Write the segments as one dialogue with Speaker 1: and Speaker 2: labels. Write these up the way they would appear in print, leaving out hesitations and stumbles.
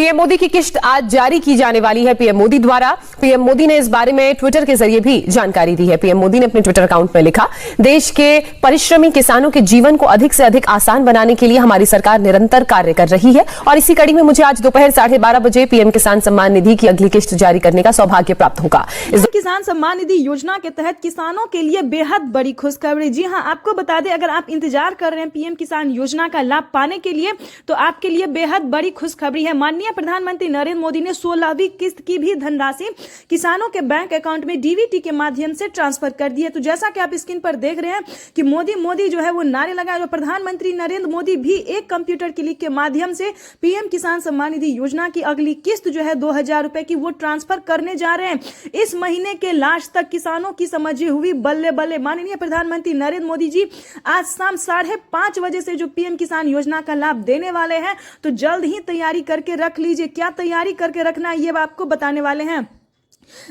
Speaker 1: PM Modi की किश्त आज जारी की जाने वाली है पीएम मोदी द्वारा। पीएम मोदी ने इस बारे में ट्विटर के जरिए भी जानकारी दी है। पीएम मोदी ने अपने ट्विटर अकाउंट में लिखा, देश के परिश्रमी किसानों के जीवन को अधिक से अधिक आसान बनाने के लिए हमारी सरकार निरंतर कार्य कर रही है और इसी कड़ी में मुझे आज दोपहर 12:30 बजे पीएम किसान सम्मान निधि की अगली किश्त जारी करने का सौभाग्य प्राप्त होगा।
Speaker 2: इस किसान सम्मान निधि योजना के तहत किसानों के लिए बेहद बड़ी खुशखबरी। जी हां, आपको बता दें, अगर आप इंतजार कर रहे हैं पीएम किसान योजना का लाभ पाने के लिए तो आपके लिए बेहद बड़ी खुशखबरी है। माननीय प्रधानमंत्री नरेंद्र मोदी ने 16वीं किस्त की भी धनराशि किसानों के बैंक अकाउंट में डीबीटी के माध्यम से ट्रांसफर कर दी है। तो जैसा कि आप स्क्रीन पर देख रहे हैं कि मोदी मोदी जो है वो नारे लगाए और प्रधानमंत्री नरेंद्र मोदी भी एक कंप्यूटर क्लिक के माध्यम से पीएम किसान सम्मान निधि योजना की अगली किस्त जो है 2000 रुपए की वो ट्रांसफर करने जा रहे हैं। इस महीने के लास्ट तक किसानों की समझी हुई बल्ले बल्ले। माननीय प्रधानमंत्री नरेंद्र मोदी जी आज शाम 5:30 बजे से जो पीएम किसान योजना का लाभ देने वाले हैं, तो जल्द ही तैयारी करके रख लीजिए। क्या तैयारी करके रखना है ये आपको बताने वाले हैं।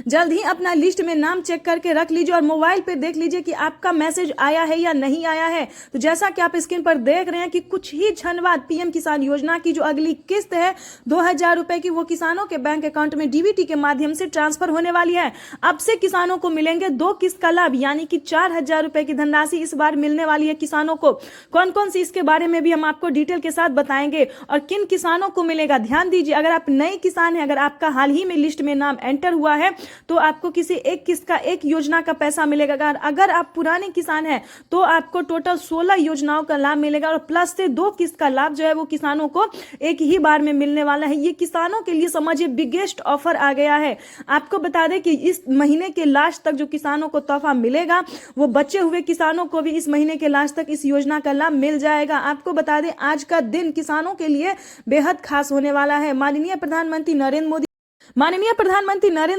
Speaker 2: जल्द ही अपना लिस्ट में नाम चेक करके रख लीजिए और मोबाइल पे देख लीजिए कि आपका मैसेज आया है या नहीं आया है। तो जैसा कि आप स्क्रीन पर देख रहे हैं कि कुछ ही क्षण बाद पीएम किसान योजना की जो अगली किस्त है 2000 रुपए की, वो किसानों के बैंक अकाउंट में डीबीटी के माध्यम से ट्रांसफर होने वाली है। अब से किसानों को मिलेंगे 2 किस्त का लाभ, यानी कि 4000 रुपए की धनराशि इस बार मिलने वाली है किसानों को। कौन कौन सी, इसके बारे में भी हम आपको डिटेल के साथ बताएंगे और किन किसानों को मिलेगा। ध्यान दीजिए, अगर आप नए किसान हैं, अगर आपका हाल ही में लिस्ट में नाम एंटर हुआ है तो आपको किसी एक किस्त का एक योजना का पैसा मिलेगा। अगर आप पुराने किसान हैं तो आपको टोटल 16 योजनाओं का लाभ मिलेगा और प्लस से 2 किस्त का लाभ जो है वो किसानों को एक ही बार में मिलने वाला है। ये किसानों के लिए समझिए बिगेस्ट ऑफर आ गया है। आपको बता दें कि इस महीने के लास्ट तक जो किसानों को तोहफा मिलेगा वो बचे हुए किसानों को भी इस महीने के लास्ट तक इस योजना का लाभ मिल जाएगा। आपको बता दें, आज का दिन किसानों के लिए बेहद खास होने वाला है। माननीय प्रधानमंत्री नरेंद्र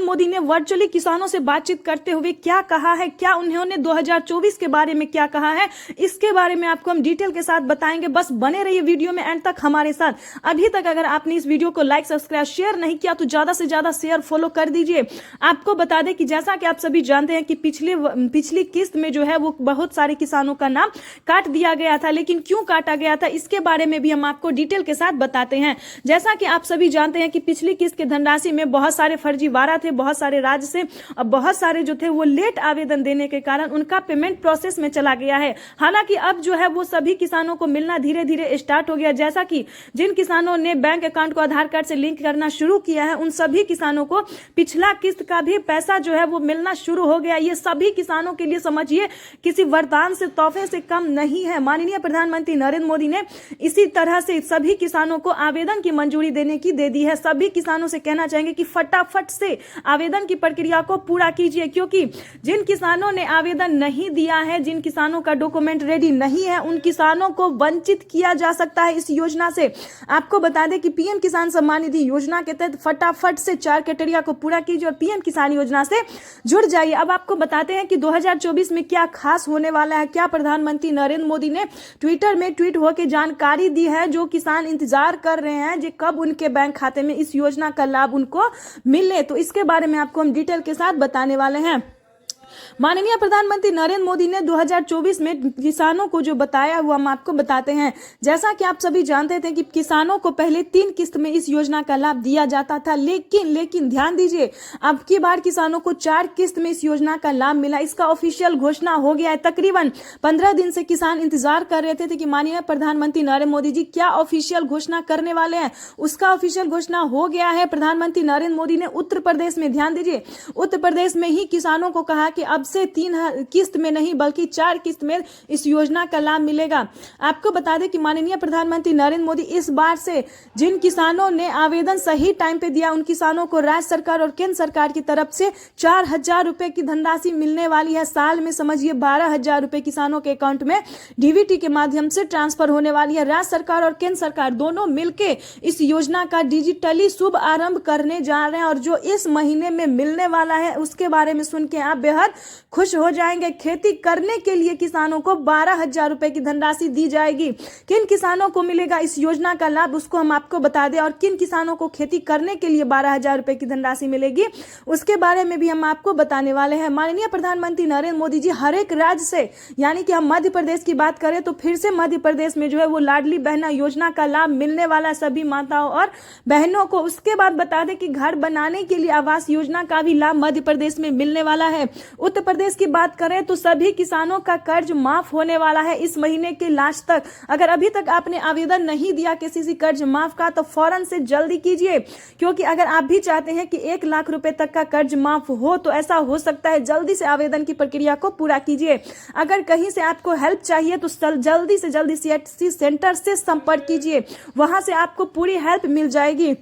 Speaker 2: मोदी ने वर्चुअली किसानों से बातचीत करते हुए क्या कहा है, क्या उन्होंने 2024 के बारे में क्या कहा है, इसके बारे में आपको हम डिटेल के साथ बताएंगे। बस बने रहिए वीडियो में एंड तक हमारे साथ। अभी तक अगर आपने इस वीडियो को लाइक, सब्सक्राइब, शेयर नहीं किया तो ज्यादा से ज्यादा शेयर, फॉलो कर दीजिए। आपको बता दें कि जैसा कि आप सभी जानते हैं कि पिछली किस्त में जो है वो बहुत सारे किसानों का नाम काट दिया गया था, लेकिन क्यों काटा गया था इसके बारे में भी हम आपको डिटेल के साथ बताते हैं। जैसा कि आप सभी जानते हैं कि पिछली किस्त की धनराशि में बहुत सारे फर्जीवाड़ा थे, बहुत सारे राज्य से और बहुत सारे जो थे वो लेट आवेदन देने के कारण उनका पेमेंट प्रोसेस में चला गया है। हालांकि अब जो है वो सभी किसानों को मिलना धीरे धीरे स्टार्ट हो गया। जैसा कि जिन किसानों ने बैंक अकाउंट को आधार कार्ड से लिंक करना शुरू किया है उन सभी किसानों को पिछला किस्त का भी पैसा जो है वो मिलना शुरू हो गया। ये सभी किसानों के लिए समझिए किसी वरदान से, तोहफे से कम नहीं है। माननीय प्रधानमंत्री नरेंद्र मोदी ने इसी तरह से सभी किसानों को आवेदन की मंजूरी देने की दे दी है। सभी किसानों से कहना चाहेंगे कि फटाफट से आवेदन की प्रक्रिया को पूरा कीजिए, क्योंकि जिन किसानों ने आवेदन नहीं दिया है, जिन किसानों का डॉक्यूमेंट रेडी नहीं है, उन किसानों को वंचित किया जा सकता है इस योजना से। आपको बता दें कि पीएम किसान सम्मान निधि योजना के तहत फटाफट से 4 क्राइटेरिया को पूरा कीजिए और पीएम किसान योजना से जुड़ जाइए। अब आपको बताते हैं कि 2024 में क्या खास होने वाला है, क्या प्रधानमंत्री नरेंद्र मोदी ने ट्विटर में ट्वीट होकर जानकारी दी है। जो किसान इंतजार कर रहे हैं कि कब उनके बैंक खाते में इस योजना का लाभ उनको मिले, तो इसके बारे में आपको हम डिटेल के साथ बताने वाले हैं। माननीय प्रधानमंत्री नरेंद्र मोदी ने 2024 में किसानों को जो बताया वो हम आपको बताते हैं। जैसा कि आप सभी जानते थे कि किसानों को पहले 3 किस्त में इस योजना का लाभ दिया जाता था, लेकिन ध्यान दीजिए, अब की बार किसानों को 4 किस्त में इस योजना का लाभ मिला। इसका ऑफिशियल घोषणा हो गया है। तकरीबन 15 दिन से किसान इंतजार कर रहे थे कि माननीय प्रधानमंत्री नरेंद्र मोदी जी क्या ऑफिशियल घोषणा करने वाले हैं। उसका ऑफिशियल घोषणा हो गया है। प्रधानमंत्री नरेंद्र मोदी ने उत्तर प्रदेश में, ध्यान दीजिए, उत्तर प्रदेश में ही किसानों को कहा कि अब से 3 किस्त में नहीं बल्कि 4 किस्त में इस योजना का लाभ मिलेगा। आपको बता दें कि माननीय प्रधानमंत्री नरेंद्र मोदी इस बार से जिन किसानों ने आवेदन सही टाइम पे दिया उन किसानों को राज्य सरकार और केंद्र सरकार की तरफ से 4000 रुपए की धनराशि मिलने वाली है। साल में समझिए 12000 रुपए किसानों के अकाउंट में डीबीटी के माध्यम से ट्रांसफर होने वाली है। राज्य सरकार और केंद्र सरकार दोनों मिलकर इस योजना का डिजिटली शुभ आरंभ करने जा रहे हैं और जो इस महीने में मिलने वाला है उसके बारे में सुन के आप बेहद खुश हो जाएंगे। खेती करने के लिए किसानों को 12,000 रुपए की धनराशि दी जाएगी। किन किसानों को मिलेगा इस योजना का लाभ, उसको हम आपको बता दें, और किन किसानों को खेती करने के लिए 12,000 रुपए की धनराशि मिलेगी उसके बारे में भी हम आपको बताने वाले हैं। माननीय प्रधानमंत्री नरेंद्र मोदी जी हर एक राज्य से, यानी कि हम मध्य प्रदेश की बात करें तो फिर से मध्य प्रदेश में जो है वो लाडली बहना योजना का लाभ मिलने वाला है सभी माताओं और बहनों को। उसके बाद बता दें कि घर बनाने के लिए आवास योजना का भी लाभ मध्य प्रदेश में मिलने वाला है। उत्तर प्रदेश की बात करें तो सभी किसानों का कर्ज माफ होने वाला है इस महीने के लास्ट तक। अगर अभी तक आपने आवेदन नहीं दिया केसीसी कर्ज माफ का तो फौरन से जल्दी कीजिए, क्योंकि अगर आप भी चाहते हैं कि 1 लाख रुपए तक का कर्ज माफ हो तो ऐसा हो सकता है। जल्दी से आवेदन की प्रक्रिया को पूरा कीजिए। अगर कहीं से आपको हेल्प चाहिए तो जल्दी से जल्दी सीएचसी सेंटर से संपर्क कीजिए, वहां से आपको पूरी हेल्प मिल जाएगी।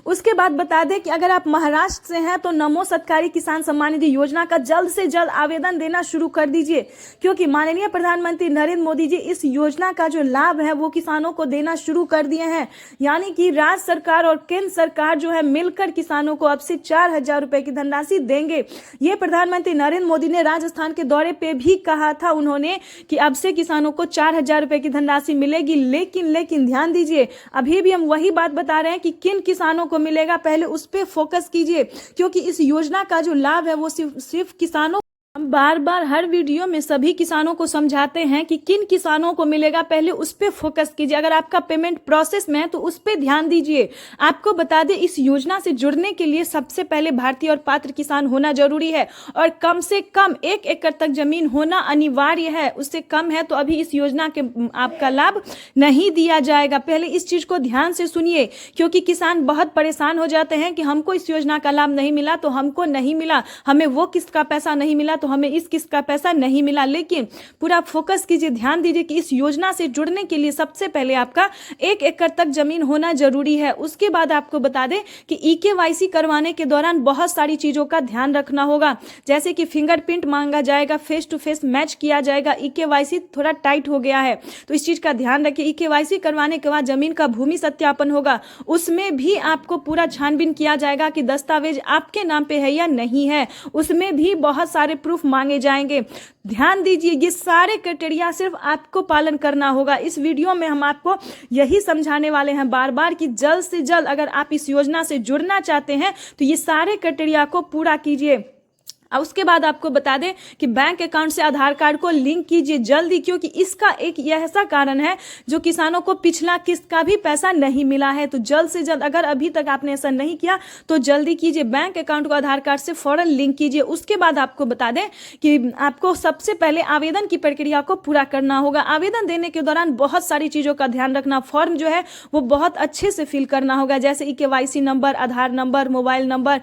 Speaker 2: उसके बाद बता दें कि अगर आप महाराष्ट्र से हैं तो नमो सत्कारी किसान सम्मान निधि योजना का जल्द से जल्द आवेदन देना शुरू कर दीजिए, क्योंकि माननीय प्रधानमंत्री नरेंद्र मोदी जी इस योजना का जो लाभ है वो किसानों को देना शुरू कर दिए हैं। यानी कि राज्य सरकार और केंद्र सरकार जो है मिलकर किसानों को अब से 4,000 रुपए की धनराशि देंगे। ये प्रधानमंत्री नरेंद्र मोदी ने राजस्थान के दौरे पे भी कहा था उन्होंने कि अब से किसानों को 4,000 रुपए की धनराशि मिलेगी। लेकिन ध्यान दीजिए, अभी भी हम वही बात बता रहे हैं कि किन किसानों को मिलेगा, पहले उस पे फोकस कीजिए, क्योंकि इस योजना का जो लाभ है वो सिर्फ किसानों, हम बार बार हर वीडियो में सभी किसानों को समझाते हैं कि किन किसानों को मिलेगा, पहले उस पे फोकस कीजिए। अगर आपका पेमेंट प्रोसेस में है तो उस पे ध्यान दीजिए। आपको बता दें इस योजना से जुड़ने के लिए सबसे पहले भारतीय और पात्र किसान होना जरूरी है और कम से कम 1 एकड़ तक जमीन होना अनिवार्य है। उससे कम है तो अभी इस योजना के आपका लाभ नहीं दिया जाएगा। पहले इस चीज को ध्यान से सुनिए, क्योंकि किसान बहुत परेशान हो जाते हैं कि हमको इस योजना का लाभ नहीं मिला तो हमको नहीं मिला, हमें वो किस्त का पैसा नहीं मिला तो हमें इस किस्त का पैसा नहीं मिला। लेकिन पूरा फोकस कीजिए, ध्यान दीजिए कि इस योजना से जुड़ने के लिए सबसे पहले आपका 1 एकड़ तक जमीन होना जरूरी है। उसके बाद आपको बता दें कि ईकेवाईसी करवाने के दौरान बहुत सारी चीजों का ध्यान रखना होगा, जैसे कि फिंगरप्रिंट मांगा जाएगा, फेस टू फेस मैच किया जाएगा। ईकेवाईसी थोड़ा टाइट हो गया है तो इस चीज का ध्यान रखिए। ईकेवाईसी करवाने के बाद जमीन का भूमि सत्यापन होगा, उसमें भी आपको पूरा छानबीन किया जाएगा कि दस्तावेज आपके नाम पे है या नहीं है। उसमें भी बहुत सारे प्रूफ मांगे जाएंगे। ध्यान दीजिए, ये सारे क्राइटेरिया सिर्फ आपको पालन करना होगा। इस वीडियो में हम आपको यही समझाने वाले हैं बार बार कि जल्द से जल्द अगर आप इस योजना से जुड़ना चाहते हैं तो ये सारे क्राइटेरिया को पूरा कीजिए। अब उसके बाद आपको बता दें कि बैंक अकाउंट से आधार कार्ड को लिंक कीजिए जल्दी, क्योंकि इसका एक ऐसा कारण है जो किसानों को पिछला किस्त का भी पैसा नहीं मिला है। तो जल्द से जल्द, अगर अभी तक आपने ऐसा नहीं किया तो जल्दी कीजिए, बैंक अकाउंट को आधार कार्ड से फौरन लिंक कीजिए। उसके बाद आपको बता दें कि आपको सबसे पहले आवेदन की प्रक्रिया को पूरा करना होगा। आवेदन देने के दौरान बहुत सारी चीजों का ध्यान रखना, फॉर्म जो है वो बहुत अच्छे से फिल करना होगा, जैसे ईकेवाईसी नंबर, आधार नंबर, मोबाइल नंबर,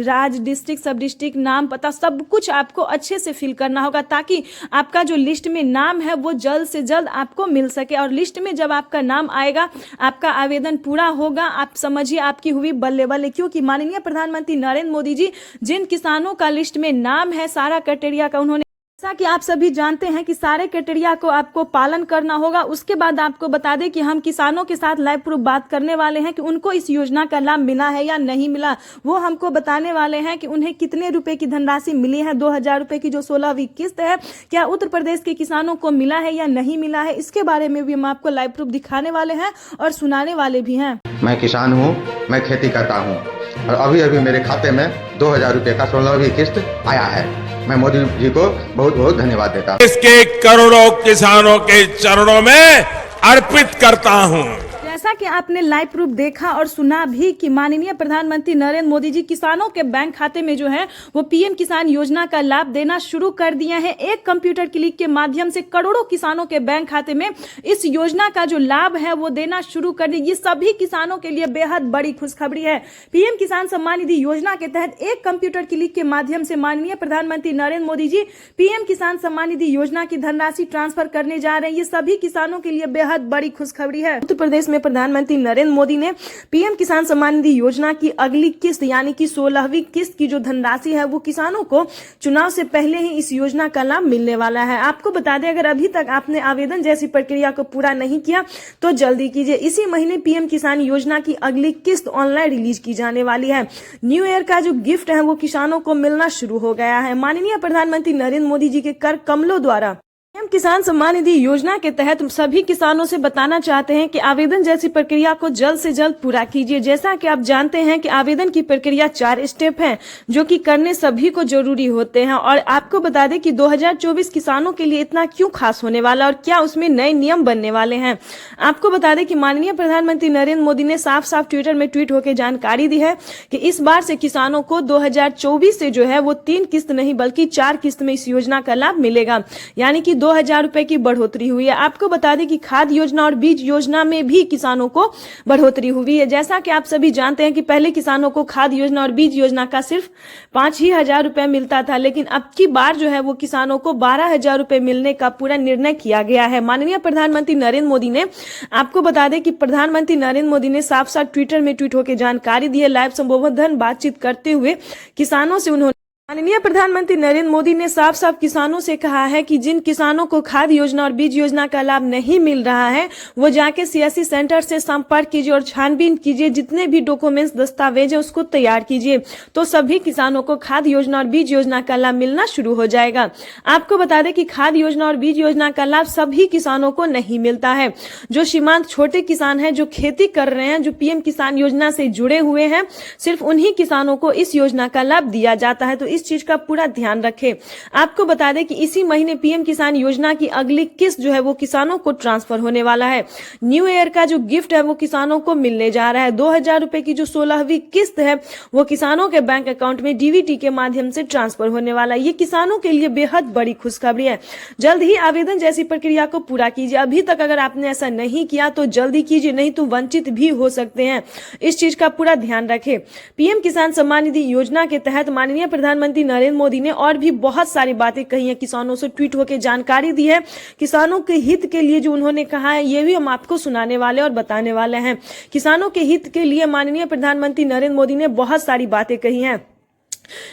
Speaker 2: राज्य, डिस्ट्रिक्ट, सब डिस्ट्रिक्ट, नाम, सब कुछ आपको अच्छे से फिल करना होगा, ताकि आपका जो लिस्ट में नाम है वो जल्द से जल्द आपको मिल सके। और लिस्ट में जब आपका नाम आएगा, आपका आवेदन पूरा होगा, आप समझिए आपकी हुई बल्ले बल्ले, क्योंकि माननीय प्रधानमंत्री नरेंद्र मोदी जी जिन किसानों का लिस्ट में नाम है, सारा क्राइटेरिया का उन्होंने, जैसा कि आप सभी जानते हैं कि सारे क्राइटेरिया को आपको पालन करना होगा। उसके बाद आपको बता दें कि हम किसानों के साथ लाइव प्रूफ बात करने वाले हैं कि उनको इस योजना का लाभ मिला है या नहीं मिला। वो हमको बताने वाले हैं कि उन्हें कितने रुपए की धनराशि मिली है। 2,000 रुपए की जो 16वीं किस्त है, क्या उत्तर प्रदेश के किसानों को मिला है या नहीं मिला है, इसके बारे में भी हम आपको लाइव प्रूफ दिखाने वाले हैं और सुनाने वाले भी हैं।
Speaker 3: मैं किसान हूँ, मैं खेती करता हूँ और अभी अभी मेरे खाते में 2,000 रुपए का 16वीं किस्त आया है। मैं मोदी जी को बहुत बहुत धन्यवाद देता हूँ।
Speaker 4: इसके करोड़ों किसानों के चरणों में अर्पित करता हूँ।
Speaker 2: जैसा कि आपने लाइव प्रूफ देखा और सुना भी कि माननीय प्रधानमंत्री नरेंद्र मोदी जी किसानों के बैंक खाते में जो है वो पीएम किसान योजना का लाभ देना शुरू कर दिया है। एक कंप्यूटर क्लिक के माध्यम से करोड़ों किसानों के बैंक खाते में इस योजना का जो लाभ है वो देना शुरू कर दिया। ये सभी किसानों के लिए बेहद बड़ी खुशखबरी है। पीएम किसान सम्मान निधि योजना के तहत एक कंप्यूटर क्लिक के माध्यम से माननीय प्रधानमंत्री नरेंद्र मोदी जी पीएम किसान सम्मान निधि योजना की धनराशि ट्रांसफर करने जा रहे हैं। ये सभी किसानों के लिए बेहद बड़ी खुशखबरी है। उत्तर प्रदेश में प्रधानमंत्री नरेंद्र मोदी ने पीएम किसान सम्मान निधि योजना की अगली किस्त यानी कि 16वीं किस्त की जो धनराशि है वो किसानों को चुनाव से पहले ही इस योजना का लाभ मिलने वाला है। आपको बता दें, अगर अभी तक आपने आवेदन जैसी प्रक्रिया को पूरा नहीं किया तो जल्दी कीजिए। इसी महीने पीएम किसान योजना की अगली किस्त ऑनलाइन रिलीज की जाने वाली है। न्यू ईयर का जो गिफ्ट है वो किसानों को मिलना शुरू हो गया है। माननीय प्रधानमंत्री नरेंद्र मोदी जी के कर कमलों द्वारा पीएम किसान सम्मान निधि योजना के तहत सभी किसानों से बताना चाहते हैं कि आवेदन जैसी प्रक्रिया को जल्द से जल्द पूरा कीजिए। जैसा कि आप जानते हैं कि आवेदन की प्रक्रिया 4 स्टेप है जो कि करने सभी को जरूरी होते हैं। और आपको बता दें कि 2024 किसानों के लिए इतना क्यों खास होने वाला और क्या उसमें नए नियम बनने वाले हैं। आपको बता दें कि माननीय प्रधानमंत्री नरेंद्र मोदी ने साफ साफ ट्विटर में ट्वीट होकर जानकारी दी है कि इस बार से किसानों को 2024 से जो है वो 3 किस्त नहीं बल्कि 4 किस्त में इस योजना का लाभ मिलेगा, यानी कि 2000 रुपए की बढ़ोतरी हुई है। आपको बता दें कि खाद योजना और बीज योजना में भी किसानों को बढ़ोतरी हुई है। जैसा कि आप सभी जानते हैं कि पहले किसानों को खाद योजना और बीज योजना का सिर्फ 5,000 रुपए मिलता था, लेकिन अब की बार जो है वो किसानों को 12,000 रुपए मिलने का पूरा निर्णय किया गया है। माननीय प्रधानमंत्री नरेंद्र मोदी ने, आपको बता दें कि प्रधानमंत्री नरेंद्र मोदी ने साफ साफ ट्विटर में ट्वीट होकर जानकारी दी है। लाइव संबोधन बातचीत करते हुए किसानों से उन्होंने माननीय प्रधानमंत्री नरेंद्र मोदी ने साफ साफ किसानों से कहा है कि जिन किसानों को खाद योजना और बीज योजना का लाभ नहीं मिल रहा है वो जाके सीएससी सेंटर से संपर्क कीजिए और छानबीन कीजिए। जितने भी डॉक्यूमेंट्स दस्तावेज है उसको तैयार कीजिए तो सभी किसानों को खाद योजना और बीज योजना का लाभ मिलना शुरू हो जाएगा। आपको बता दें कि खाद योजना और बीज योजना का लाभ सभी किसानों को नहीं मिलता है। जो सीमांत छोटे किसान हैं, जो खेती कर रहे हैं, जो पीएम किसान योजना से जुड़े हुए हैं, सिर्फ उन्हीं किसानों को इस योजना का लाभ दिया जाता है। तो इस चीज का पूरा ध्यान रखें। आपको बता दें कि इसी महीने पीएम किसान योजना की अगली किस्त जो है वो किसानों को ट्रांसफर होने वाला है। न्यू ईयर का जो गिफ्ट है वो किसानों को मिलने जा रहा है। 2000 रुपए की जो 16वीं किस्त है वो किसानों के बैंक अकाउंट में डीबीटी के माध्यम से ट्रांसफर होने वाला है। ये किसानों के लिए बेहद बड़ी खुशखबरी है। जल्द ही आवेदन जैसी प्रक्रिया को पूरा कीजिए। अभी तक अगर आपने ऐसा नहीं किया तो जल्दी कीजिए, नहीं तो वंचित भी हो सकते हैं। इस चीज का पूरा ध्यान रखें। पीएम किसान सम्मान निधि योजना के तहत माननीय प्रधानमंत्री नरेंद्र मोदी ने और भी बहुत सारी बातें कही हैं, किसानों से ट्वीट होकर जानकारी दी है। किसानों के हित के लिए जो उन्होंने कहा है ये भी हम आपको सुनाने वाले और बताने वाले हैं। किसानों के हित के लिए माननीय प्रधानमंत्री नरेंद्र मोदी ने बहुत सारी बातें कही हैं।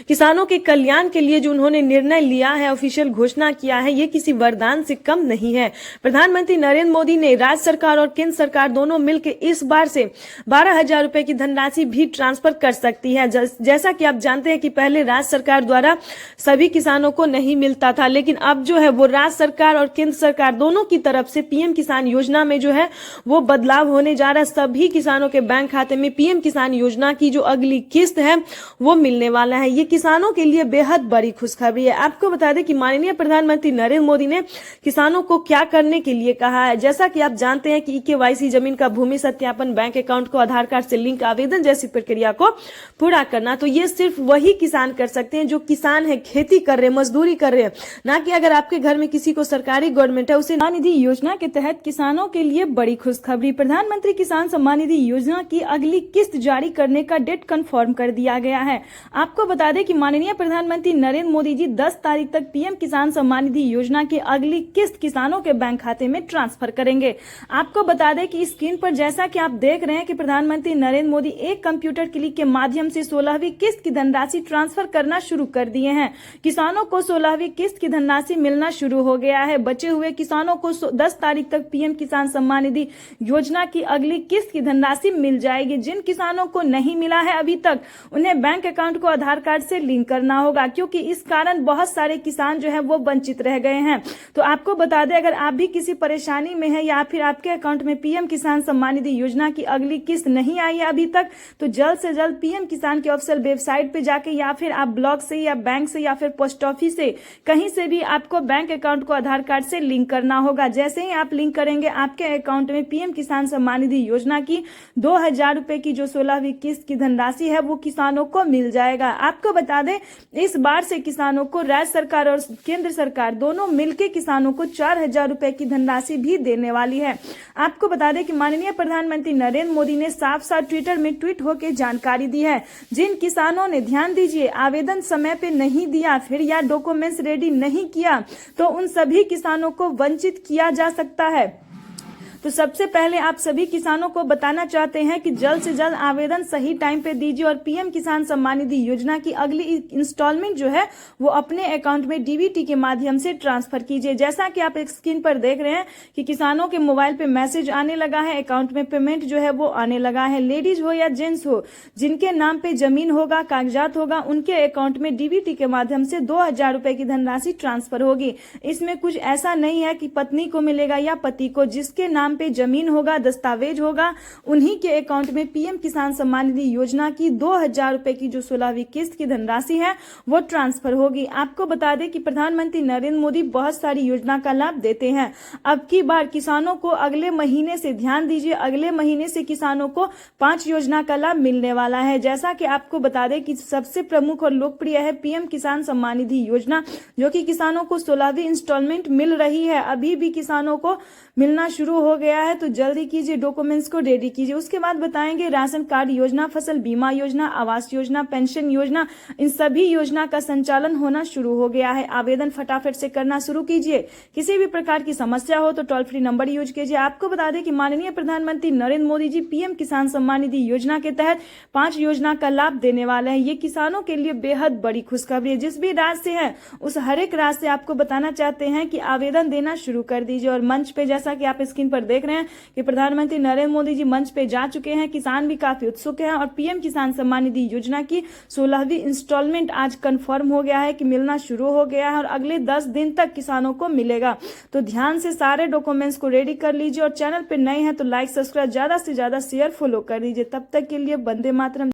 Speaker 2: किसानों के कल्याण के लिए जो उन्होंने निर्णय लिया है, ऑफिशियल घोषणा किया है, ये किसी वरदान से कम नहीं है। प्रधानमंत्री नरेंद्र मोदी ने राज्य सरकार और केंद्र सरकार दोनों मिलकर इस बार से 12,000 रुपए की धनराशि भी ट्रांसफर कर सकती है। जैसा कि आप जानते हैं कि पहले राज्य सरकार द्वारा सभी किसानों को नहीं मिलता था, लेकिन अब जो है वो राज्य सरकार और केंद्र सरकार दोनों की तरफ से पीएम किसान योजना में जो है वो बदलाव होने जा रहा है। सभी किसानों के बैंक खाते में पीएम किसान योजना की जो अगली किस्त है वो मिलने वाला है। ये किसानों के लिए बेहद बड़ी खुशखबरी है। आपको बता दें कि माननीय प्रधानमंत्री नरेंद्र मोदी ने किसानों को क्या करने के लिए कहा है। जैसा कि आप जानते हैं कि केवाईसी, जमीन का भूमि सत्यापन, बैंक अकाउंट को आधार कार्ड से लिंक, आवेदन जैसी प्रक्रिया को पूरा करना, तो ये सिर्फ वही किसान कर सकते हैं जो किसान है, खेती कर रहे, मजदूरी कर रहे हैं, ना कि अगर आपके घर में किसी को सरकारी गवर्नमेंट है उसे। निधि योजना के तहत किसानों के लिए बड़ी खुशखबरी। प्रधानमंत्री किसान सम्मान निधि योजना की अगली किस्त जारी करने का डेट कंफर्म कर दिया गया है। आपको बता दें कि माननीय प्रधानमंत्री नरेंद्र मोदी जी 10 तारीख तक पीएम किसान सम्मान निधि योजना की अगली किस्त किसानों के बैंक खाते में ट्रांसफर करेंगे। आपको बता दें कि स्क्रीन पर जैसा कि आप देख रहे हैं कि प्रधानमंत्री नरेंद्र मोदी एक कंप्यूटर क्लिक के माध्यम से 16वीं किस्त की धनराशि ट्रांसफर करना शुरू कर दिए हैं। किसानों को 16वीं किस्त की धनराशि मिलना शुरू हो गया है। बचे हुए किसानों को 10 तारीख तक पीएम किसान सम्मान निधि योजना की अगली किस्त की धनराशि मिल जाएगी। जिन किसानों को नहीं मिला है अभी तक, उन्हें बैंक अकाउंट को आधार कार्ड से लिंक करना होगा, क्योंकि इस कारण बहुत सारे किसान जो है वो वंचित रह गए हैं। तो आपको बता दें, अगर आप भी किसी परेशानी में है या फिर आपके अकाउंट में पीएम किसान सम्मान निधि योजना की अगली किस्त नहीं आई है अभी तक, तो जल्द से जल्द पीएम किसान के ऑफिशियल वेबसाइट पे जाके या फिर आप ब्लॉक से या बैंक से या फिर पोस्ट ऑफिस से कहीं से भी आपको बैंक अकाउंट को आधार कार्ड से लिंक करना होगा। जैसे ही आप लिंक करेंगे, आपके अकाउंट में पीएम किसान सम्मान निधि योजना की 2,000 रुपए की जो 16वीं किस्त की धनराशि है वो किसानों को मिल जाएगा। आपको बता दें, इस बार से किसानों को राज्य सरकार और केंद्र सरकार दोनों मिलकर किसानों को 4,000 रुपए की धनराशि भी देने वाली है। आपको बता दें कि माननीय प्रधानमंत्री नरेंद्र मोदी ने साफ साफ ट्विटर में ट्वीट होकर जानकारी दी है। जिन किसानों ने, ध्यान दीजिए, आवेदन समय पे नहीं दिया फिर या डॉक्यूमेंट्स रेडी नहीं किया, तो उन सभी किसानों को वंचित किया जा सकता है। तो सबसे पहले आप सभी किसानों को बताना चाहते हैं कि जल्द से जल्द आवेदन सही टाइम पे दीजिए और पीएम किसान सम्मान निधि योजना की अगली इंस्टॉलमेंट जो है वो अपने अकाउंट में डीबीटी के माध्यम से ट्रांसफर कीजिए। जैसा कि आप एक स्क्रीन पर देख रहे हैं कि किसानों के मोबाइल पे मैसेज आने लगा है, अकाउंट में पेमेंट जो है वो आने लगा है। लेडीज हो या जेंट्स हो, जिनके नाम पे जमीन होगा, कागजात होगा, उनके अकाउंट में डीबीटी के माध्यम से 2000 रुपए की धनराशि ट्रांसफर होगी। इसमें कुछ ऐसा नहीं है कि पत्नी को मिलेगा या पति को। जिसके नाम पे जमीन होगा, दस्तावेज होगा, उन्हीं के अकाउंट में पीएम किसान सम्मान निधि योजना की 2000 रुपए की जो 16वीं किस्त की धनराशि है वो ट्रांसफर होगी। आपको बता दें कि प्रधानमंत्री नरेंद्र मोदी बहुत सारी योजना का लाभ देते हैं। अब की बार किसानों को अगले महीने से ध्यान दीजिए, अगले महीने से किसानों को 5 योजना का लाभ मिलने वाला है। जैसा कि आपको बता दें कि सबसे प्रमुख और लोकप्रिय है पीएम किसान सम्मान निधि योजना, जो कि किसानों को 16वीं इंस्टॉलमेंट मिल रही है। अभी भी किसानों को मिलना शुरू हो गया है, तो जल्दी कीजिए, डॉक्यूमेंट्स को रेडी कीजिए। उसके बाद बताएंगे राशन कार्ड योजना, फसल बीमा योजना, आवास योजना, पेंशन योजना, इन सभी योजना का संचालन होना शुरू हो गया है। आवेदन फटाफट से करना शुरू कीजिए। किसी भी प्रकार की समस्या हो तो टोल फ्री नंबर यूज कीजिए। आपको बता दें कि माननीय प्रधानमंत्री नरेंद्र मोदी जी पीएम किसान सम्मान निधि योजना के तहत 5 योजना का लाभ देने वाले हैं। ये किसानों के लिए बेहद बड़ी खुशखबरी है। जिस भी राज्य से है उस हर एक राज्य से आपको बताना चाहते हैं कि आवेदन देना शुरू कर दीजिए। और मंच पे जैसा कि आप स्क्रीन पर देख रहे हैं कि प्रधानमंत्री नरेंद्र मोदी जी मंच पे जा चुके हैं। किसान भी काफी उत्सुक हैं और पीएम किसान सम्मान निधि योजना की 16वीं इंस्टॉलमेंट आज कंफर्म हो गया है कि मिलना शुरू हो गया है और अगले 10 दिन तक किसानों को मिलेगा। तो ध्यान से सारे डॉक्यूमेंट्स को रेडी कर लीजिए और चैनल पे नए हैं तो लाइक, सब्सक्राइब, ज्यादा से ज्यादा शेयर, फॉलो कर दीजिए। तब तक के लिए वंदे मातरम।